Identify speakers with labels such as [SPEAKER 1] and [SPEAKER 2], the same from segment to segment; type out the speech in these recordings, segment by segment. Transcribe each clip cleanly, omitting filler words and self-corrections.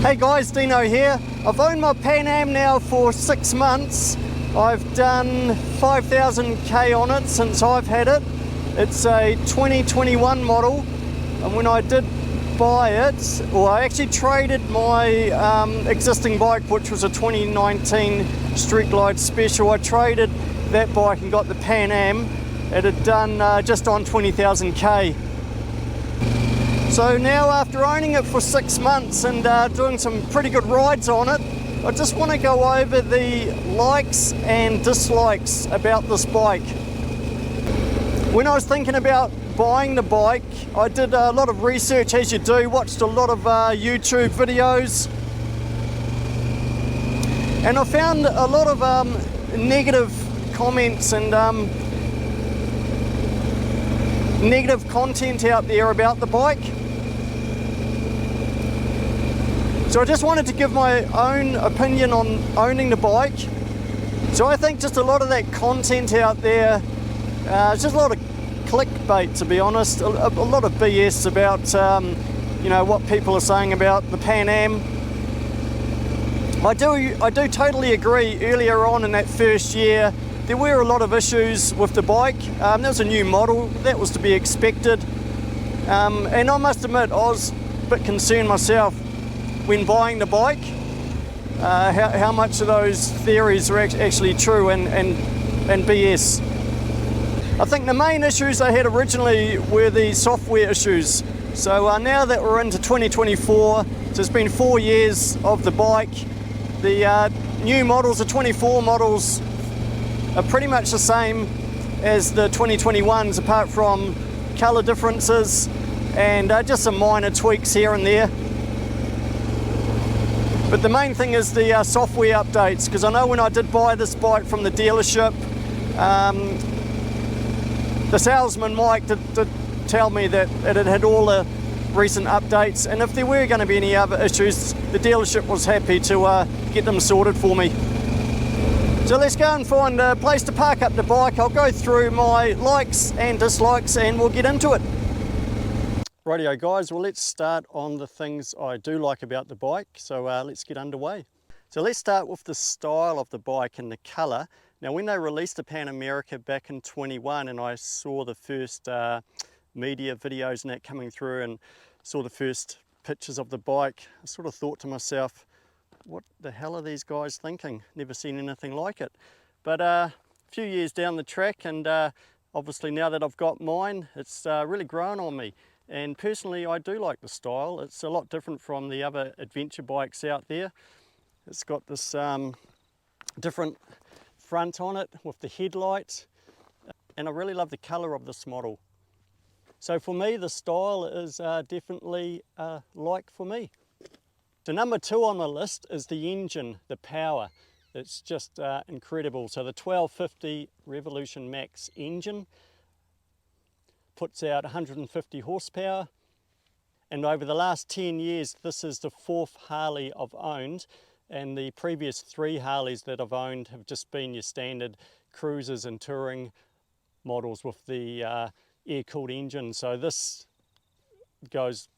[SPEAKER 1] Hey guys, Dino here. I've owned my Pan Am now for 6 months. I've done 5,000k on it since I've had it. It's a 2021 model, and when I did buy it, or I actually traded my existing bike, which was a 2019 Street Glide Special. I traded that bike and got the Pan Am. It had done just on 20,000k. So now, after owning it for 6 months and doing some pretty good rides on it, I just want to go over the likes and dislikes about this bike. When I was thinking about buying the bike, I did a lot of research, as you do, watched a lot of YouTube videos, and I found a lot of negative comments and negative content out there about the bike. So I just wanted to give my own opinion on owning the bike. So I think just a lot of that content out there, it's just a lot of clickbait, to be honest, a lot of BS about you know, what people are saying about the Pan Am. I do totally agree. Earlier on in that first year, there were a lot of issues with the bike. There was a new model, that was to be expected. And I must admit, I was a bit concerned myself when buying the bike, how much of those theories are actually true and BS. I think the main issues I had originally were the software issues. So now that we're into 2024, so it's been 4 years of the bike, the new models, the 24 models, are pretty much the same as the 2021s, apart from colour differences and just some minor tweaks here and there. But the main thing is the software updates, because I know when I did buy this bike from the dealership, the salesman Mike did tell me that it had had all the recent updates, and if there were going to be any other issues, the dealership was happy to get them sorted for me. So let's go and find a place to park up the bike. I'll go through my likes and dislikes and we'll get into it. Rightio guys, well, let's start on the things I do like about the bike. So let's get underway. So let's start with the style of the bike and the colour. Now, when they released the Pan America back in 21 and I saw the first media videos and that coming through and saw the first pictures of the bike, I sort of thought to myself, what the hell are these guys thinking? Never seen anything like it. But a few years down the track, and obviously now that I've got mine, it's really grown on me. And personally, I do like the style. It's a lot different from the other adventure bikes out there. It's got this different front on it with the headlight, and I really love the colour of this model. So for me, the style is definitely a like for me. So number 2 on the list is the engine, the power. It's just incredible. So the 1250 Revolution Max engine puts out 150 horsepower, and over the last 10 years this is the 4th Harley I've owned, and the previous 3 Harleys that I've owned have just been your standard cruisers and touring models with the air-cooled engine. So this goes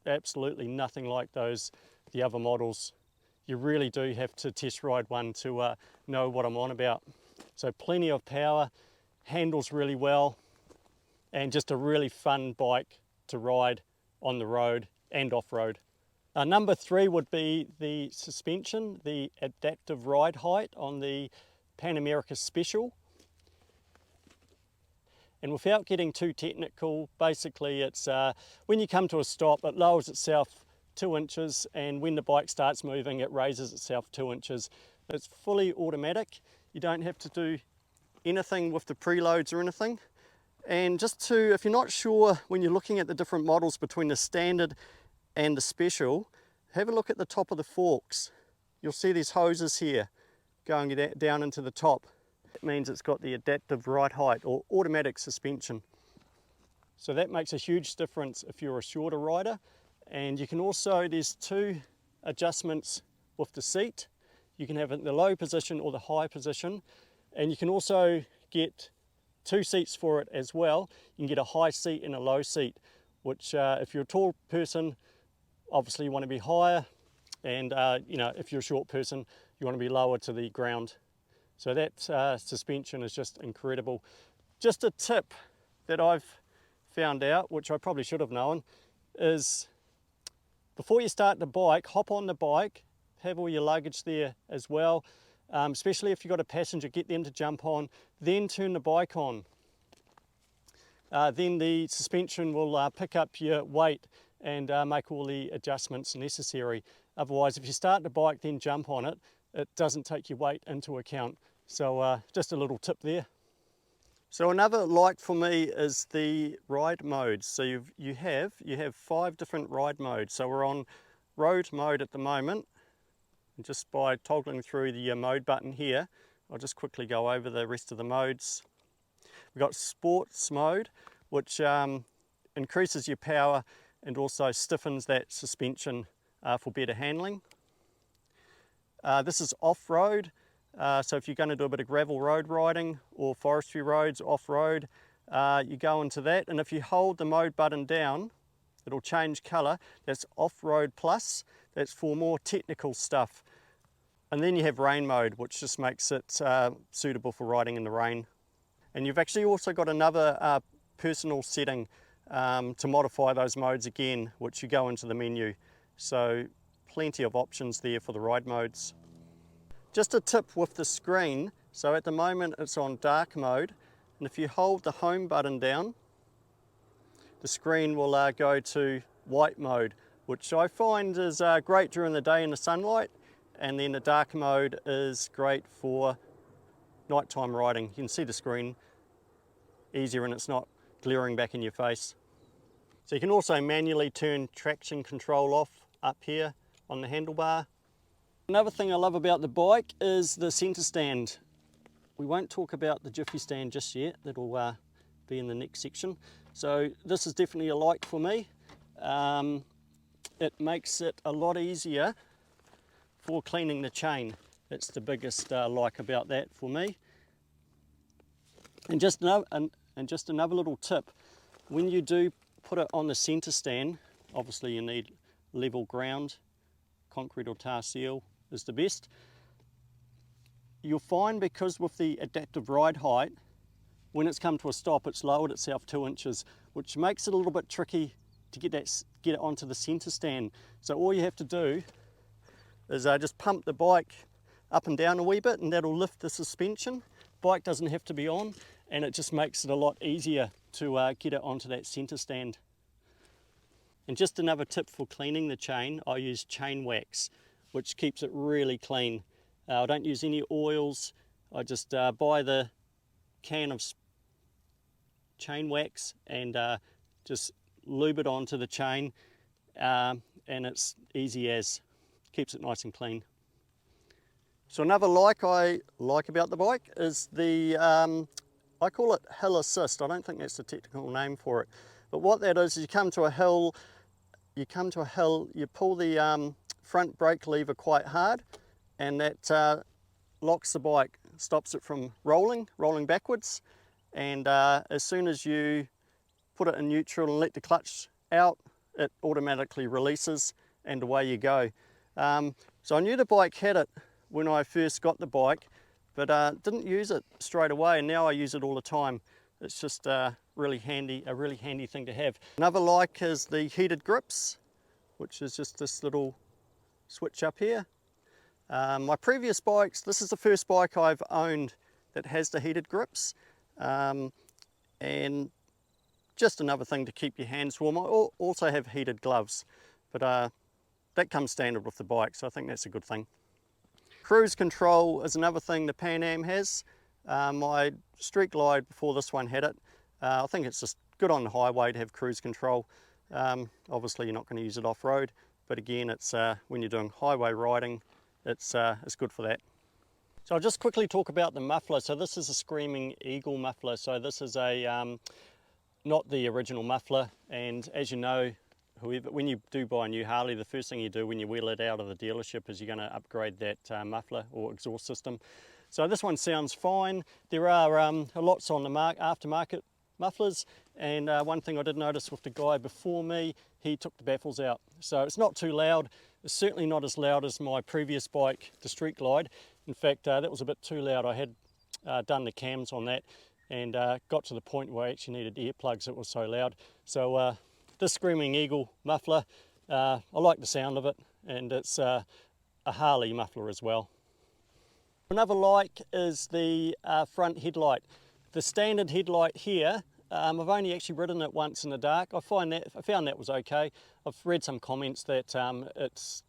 [SPEAKER 1] absolutely nothing like the other models. You really do have to test ride one to know what I'm on about. So plenty of power, handles really well, and just a really fun bike to ride on the road and off-road. Number 3 would be the suspension, the adaptive ride height on the Pan America Special. And without getting too technical, basically it's when you come to a stop, it lowers itself 2 inches, and when the bike starts moving, it raises itself 2 inches. It's fully automatic. You don't have to do anything with the preloads or anything. And just to, if you're not sure when you're looking at the different models between the standard and the special, have a look at the top of the forks. You'll see these hoses here going down into the top. It means it's got the adaptive ride height or automatic suspension. So that makes a huge difference if you're a shorter rider. And you can also, there's 2 adjustments with the seat. You can have it in the low position or the high position. And you can also get 2 seats for it as well. You can get a high seat and a low seat, which if you're a tall person, obviously you want to be higher. and you know, if you're a short person, you want to be lower to the ground. So that suspension is just incredible. Just a tip that I've found out, which I probably should have known, is before you start the bike, hop on the bike, have all your luggage there as well, especially if you've got a passenger, get them to jump on, then turn the bike on. Then the suspension will pick up your weight and make all the adjustments necessary. Otherwise, if you start the bike then jump on it, it doesn't take your weight into account. So just a little tip there. So another like for me is the ride modes. So you have 5 different ride modes. So we're on road mode at the moment. And just by toggling through the mode button here, I'll just quickly go over the rest of the modes. We've got sports mode, which increases your power and also stiffens that suspension for better handling. This is off-road. So if you're going to do a bit of gravel road riding or forestry roads off-road, you go into that, and if you hold the mode button down, it'll change colour. That's off-road plus. That's for more technical stuff. And then you have rain mode, which just makes it suitable for riding in the rain. And you've actually also got another personal setting to modify those modes again, which you go into the menu. So plenty of options there for the ride modes. Just a tip with the screen, so at the moment it's on dark mode, and if you hold the home button down, the screen will go to white mode, which I find is great during the day in the sunlight, and then the dark mode is great for nighttime riding. You can see the screen easier and it's not glaring back in your face. So you can also manually turn traction control off up here on the handlebar. Another thing I love about the bike is the centre stand. We won't talk about the jiffy stand just yet, that'll be in the next section. So this is definitely a like for me. It makes it a lot easier for cleaning the chain. That's the biggest like about that for me. And just another little tip, when you do put it on the centre stand, obviously you need level ground, concrete or tar seal is the best. You'll find, because with the adaptive ride height, when it's come to a stop, it's lowered itself 2 inches, which makes it a little bit tricky to get it onto the centre stand. So all you have to do is just pump the bike up and down a wee bit, and that'll lift the suspension. Bike doesn't have to be on, and it just makes it a lot easier to get it onto that centre stand. And just another tip for cleaning the chain, I use chain wax, which keeps it really clean. I don't use any oils. I just buy the can of chain wax and just lube it onto the chain, and it's easy as, keeps it nice and clean. So another like I like about the bike is the, I call it hill assist. I don't think that's the technical name for it. But what that is you come to a hill, you pull the front brake lever quite hard, and that locks the bike, stops it from rolling backwards, and as soon as you put it in neutral and let the clutch out, it automatically releases and away you go. So I knew the bike had it when I first got the bike, but didn't use it straight away, and now I use it all the time. It's just a really handy thing to have. Another like is the heated grips, which is just this little switch up here. My previous bikes, this is the first bike I've owned that has the heated grips, and just another thing to keep your hands warm. I also have heated gloves, but that comes standard with the bike, so I think that's a good thing. Cruise control is another thing the Pan Am has. My Street Glide before this one had it. I think it's just good on the highway to have cruise control. Obviously you're not going to use it off-road, but again, it's when you're doing highway riding, it's good for that. So I'll just quickly talk about the muffler. So this is a Screaming Eagle muffler. So this is a not the original muffler, and as you know, when you do buy a new Harley, the first thing you do when you wheel it out of the dealership is you're going to upgrade that muffler or exhaust system. So this one sounds fine. There are lots on the aftermarket mufflers, and one thing I did notice with the guy before me, he took the baffles out. So it's not too loud. It's certainly not as loud as my previous bike, the Street Glide. In fact, that was a bit too loud. I had done the cams on that and got to the point where I actually needed earplugs. It was so loud. So this Screaming Eagle muffler, I like the sound of it, and it's a Harley muffler as well. Another like is the front headlight. The standard headlight here, I've only actually ridden it once in the dark. I found that was okay. I've read some comments that it's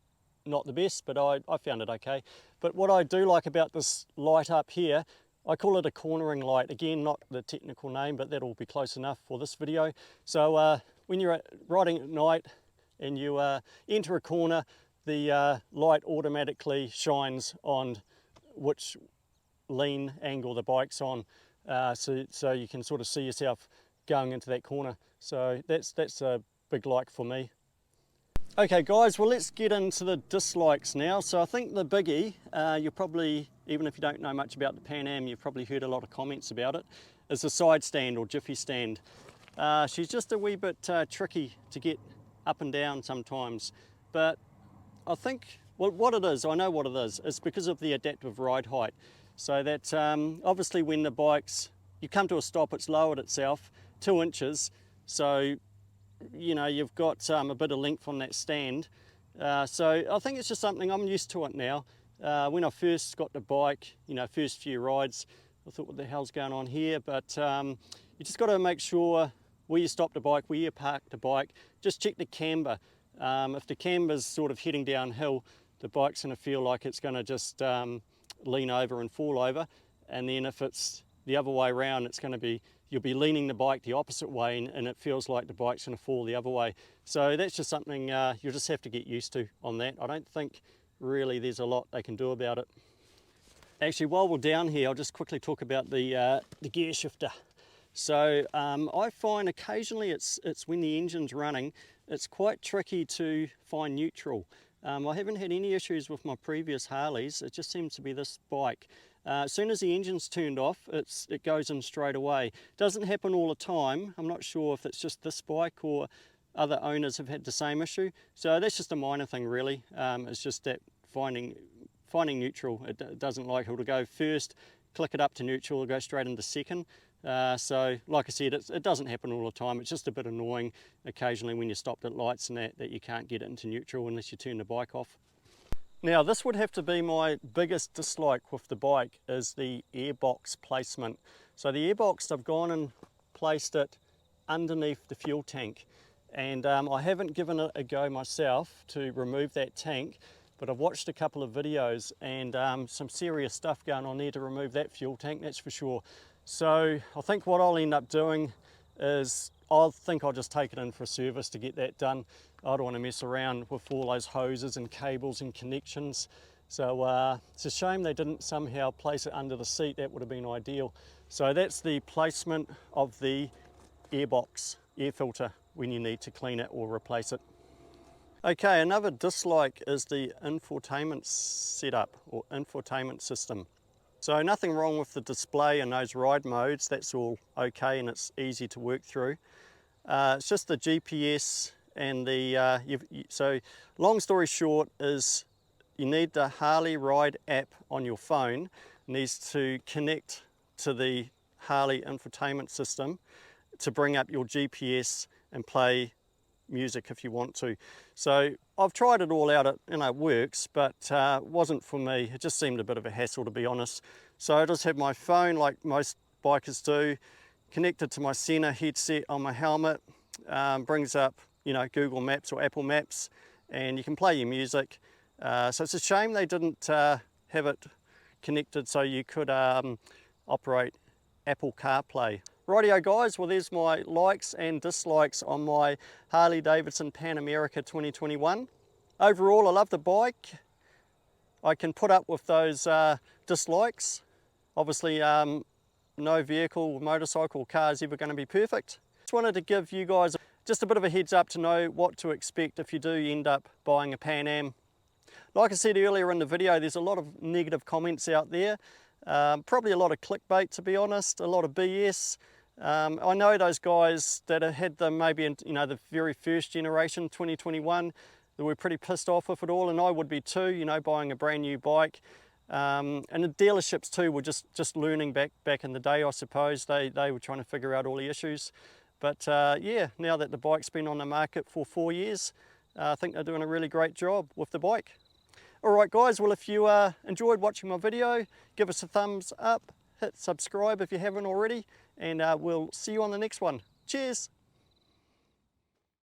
[SPEAKER 1] not the best, but I found it okay. But what I do like about this light up here, I call it a cornering light. Again, not the technical name, but that'll be close enough for this video. So when you're riding at night and you enter a corner, the light automatically shines on which lean angle the bike's on, so you can sort of see yourself going into that corner. So that's a big like for me. Okay guys, well let's get into the dislikes now. So I think the biggie, you'll probably, even if you don't know much about the Pan Am, you've probably heard a lot of comments about it, is the side stand or jiffy stand. She's just a wee bit tricky to get up and down sometimes, but I think, well, what it is, I know what it is, it's because of the adaptive ride height. So that obviously when the bike's, you come to a stop, it's lowered itself 2 inches, so you know you've got a bit of length on that stand. So I think it's just something, I'm used to it now. When I first got the bike, you know, first few rides, I thought what the hell's going on here, but you just got to make sure where you stop the bike, where you park the bike, just check the camber. If the camber's sort of heading downhill, the bike's going to feel like it's going to just lean over and fall over, and then if it's the other way around, it's going to be, you'll be leaning the bike the opposite way, and it feels like the bike's going to fall the other way. So that's just something you'll just have to get used to on that. I don't think really there's a lot they can do about it. Actually, while we're down here, I'll just quickly talk about the gear shifter. So I find occasionally it's when the engine's running, it's quite tricky to find neutral. I haven't had any issues with my previous Harleys. It just seems to be this bike. As soon as the engine's turned off, it goes in straight away. Doesn't happen all the time. I'm not sure if it's just this bike or other owners have had the same issue. So that's just a minor thing really. It's just that finding neutral. It doesn't like it to go first, click it up to neutral, it'll go straight into second. So like I said, it doesn't happen all the time. It's just a bit annoying occasionally when you're stopped at lights and that you can't get it into neutral unless you turn the bike off. Now this would have to be my biggest dislike with the bike, is the airbox placement. So the airbox, I've gone and placed it underneath the fuel tank, and I haven't given it a go myself to remove that tank, but I've watched a couple of videos and some serious stuff going on there to remove that fuel tank, that's for sure. So I think what I'll end up doing is I'll just take it in for a service to get that done. I don't want to mess around with all those hoses and cables and connections. So it's a shame they didn't somehow place it under the seat. That would have been ideal. So that's the placement of the airbox, air filter, when you need to clean it or replace it. Okay, another dislike is the infotainment setup or infotainment system. So nothing wrong with the display and those ride modes, that's all okay and it's easy to work through. It's just the GPS and the, so long story short is you need the Harley Ride app on your phone. It needs to connect to the Harley infotainment system to bring up your GPS and play music if you want to. So I've tried it all out, it works, but wasn't for me. It just seemed a bit of a hassle, to be honest. So I just have my phone, like most bikers do, connected to my center headset on my helmet, brings up Google Maps or Apple Maps, and you can play your music. So it's a shame they didn't have it connected so you could operate Apple CarPlay. Rightio guys, well there's my likes and dislikes on my Harley Davidson Pan America 2021. Overall I love the bike. I can put up with those dislikes. Obviously no vehicle, motorcycle, car is ever going to be perfect. Just wanted to give you guys just a bit of a heads up to know what to expect if you do end up buying a Pan Am. Like I said earlier in the video, there's a lot of negative comments out there. Probably a lot of clickbait, to be honest, a lot of BS. I know those guys that have had them maybe in the very first generation, 2021, that were pretty pissed off with it all, and I would be too, you know, buying a brand new bike. And the dealerships too were just learning back in the day, I suppose. They were trying to figure out all the issues. But yeah, now that the bike's been on the market for 4 years, I think they're doing a really great job with the bike. Alright guys, well if you enjoyed watching my video, give us a thumbs up, hit subscribe if you haven't already, and we'll see you on the next one. Cheers!